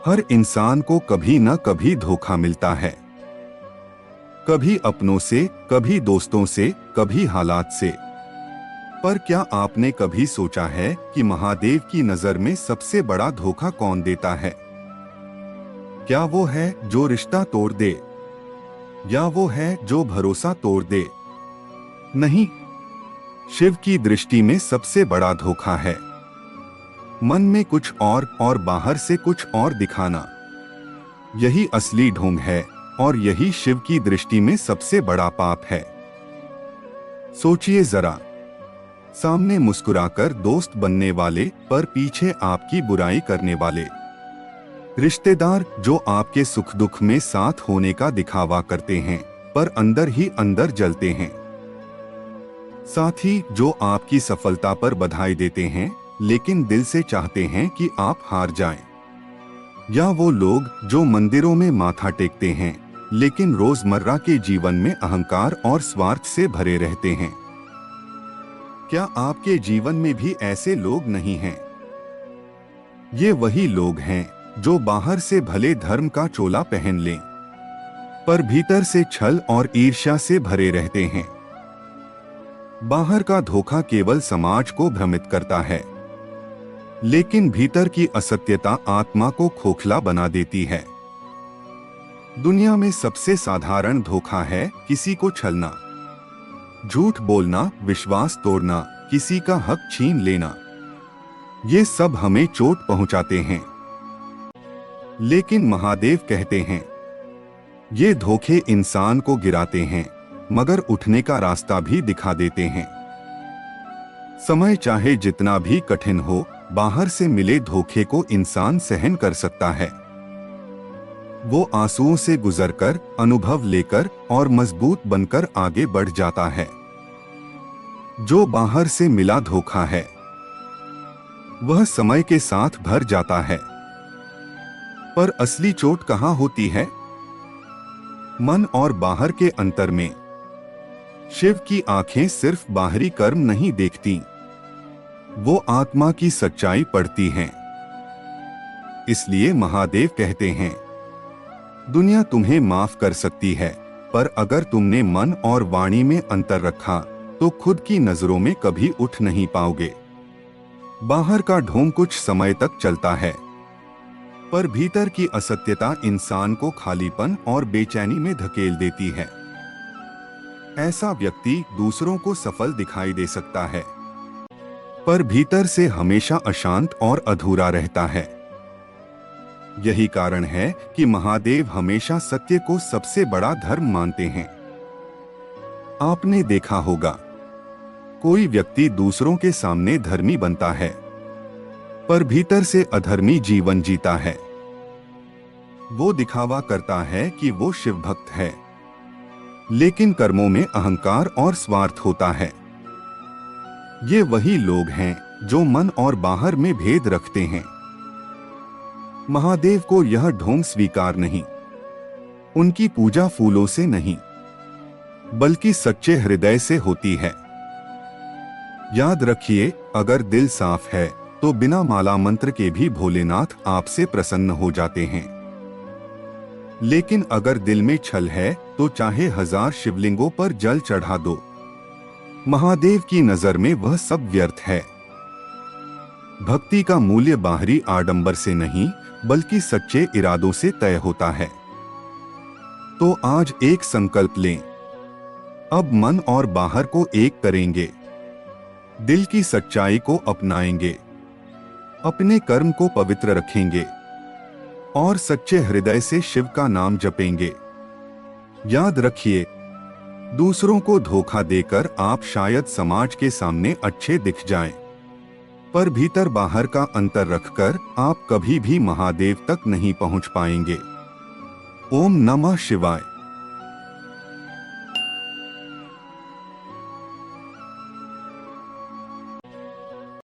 हर इंसान को कभी न कभी धोखा मिलता है, कभी अपनों से, कभी दोस्तों से, कभी हालात से। पर क्या आपने कभी सोचा है कि महादेव की नजर में सबसे बड़ा धोखा कौन देता है? क्या वो है जो रिश्ता तोड़ दे, या वो है जो भरोसा तोड़ दे? नहीं, शिव की दृष्टि में सबसे बड़ा धोखा है मन में कुछ और बाहर से कुछ और दिखाना। यही असली ढोंग है और यही शिव की दृष्टि में सबसे बड़ा पाप है। सोचिए जरा, सामने मुस्कुराकर दोस्त बनने वाले पर पीछे आपकी बुराई करने वाले, रिश्तेदार जो आपके सुख दुख में साथ होने का दिखावा करते हैं पर अंदर ही अंदर जलते हैं, साथी जो आपकी सफलता पर बधाई देते हैं लेकिन दिल से चाहते हैं कि आप हार जाएं, या वो लोग जो मंदिरों में माथा टेकते हैं लेकिन रोजमर्रा के जीवन में अहंकार और स्वार्थ से भरे रहते हैं। क्या आपके जीवन में भी ऐसे लोग नहीं हैं? ये वही लोग हैं जो बाहर से भले धर्म का चोला पहन लें पर भीतर से छल और ईर्ष्या से भरे रहते हैं। बाहर का धोखा केवल समाज को भ्रमित करता है, लेकिन भीतर की असत्यता आत्मा को खोखला बना देती है। दुनिया में सबसे साधारण धोखा है किसी को छलना, झूठ बोलना, विश्वास तोड़ना, किसी का हक छीन लेना। ये सब हमें चोट पहुंचाते हैं, लेकिन महादेव कहते हैं ये धोखे इंसान को गिराते हैं मगर उठने का रास्ता भी दिखा देते हैं। समय चाहे जितना भी कठिन हो, बाहर से मिले धोखे को इंसान सहन कर सकता है। वो आंसुओं से गुजरकर, अनुभव लेकर और मजबूत बनकर आगे बढ़ जाता है। जो बाहर से मिला धोखा है वह समय के साथ भर जाता है, पर असली चोट कहाँ होती है? मन और बाहर के अंतर में। शिव की आंखें सिर्फ बाहरी कर्म नहीं देखती, वो आत्मा की सच्चाई पढ़ती हैं। इसलिए महादेव कहते हैं दुनिया तुम्हें माफ कर सकती है, पर अगर तुमने मन और वाणी में अंतर रखा तो खुद की नजरों में कभी उठ नहीं पाओगे। बाहर का ढोंग कुछ समय तक चलता है, पर भीतर की असत्यता इंसान को खालीपन और बेचैनी में धकेल देती है। ऐसा व्यक्ति दूसरों को सफल दिखाई दे सकता है, पर भीतर से हमेशा अशांत और अधूरा रहता है। यही कारण है कि महादेव हमेशा सत्य को सबसे बड़ा धर्म मानते हैं। आपने देखा होगा, कोई व्यक्ति दूसरों के सामने धर्मी बनता है पर भीतर से अधर्मी जीवन जीता है। वो दिखावा करता है कि वो शिव भक्त है, लेकिन कर्मों में अहंकार और स्वार्थ होता है। ये वही लोग हैं जो मन और बाहर में भेद रखते हैं। महादेव को यह ढोंग स्वीकार नहीं। उनकी पूजा फूलों से नहीं, बल्कि सच्चे हृदय से होती है। याद रखिए, अगर दिल साफ है तो बिना माला मंत्र के भी भोलेनाथ आपसे प्रसन्न हो जाते हैं। लेकिन अगर दिल में छल है तो चाहे 1000 शिवलिंगों पर जल चढ़ा दो, महादेव की नजर में वह सब व्यर्थ है। भक्ति का मूल्य बाहरी आडंबर से नहीं बल्कि सच्चे इरादों से तय होता है। तो आज एक संकल्प लें, अब मन और बाहर को एक करेंगे, दिल की सच्चाई को अपनाएंगे, अपने कर्म को पवित्र रखेंगे और सच्चे हृदय से शिव का नाम जपेंगे। याद रखिए, दूसरों को धोखा देकर आप शायद समाज के सामने अच्छे दिख जाएं, पर भीतर बाहर का अंतर रखकर आप कभी भी महादेव तक नहीं पहुंच पाएंगे। ओम नमः शिवाय।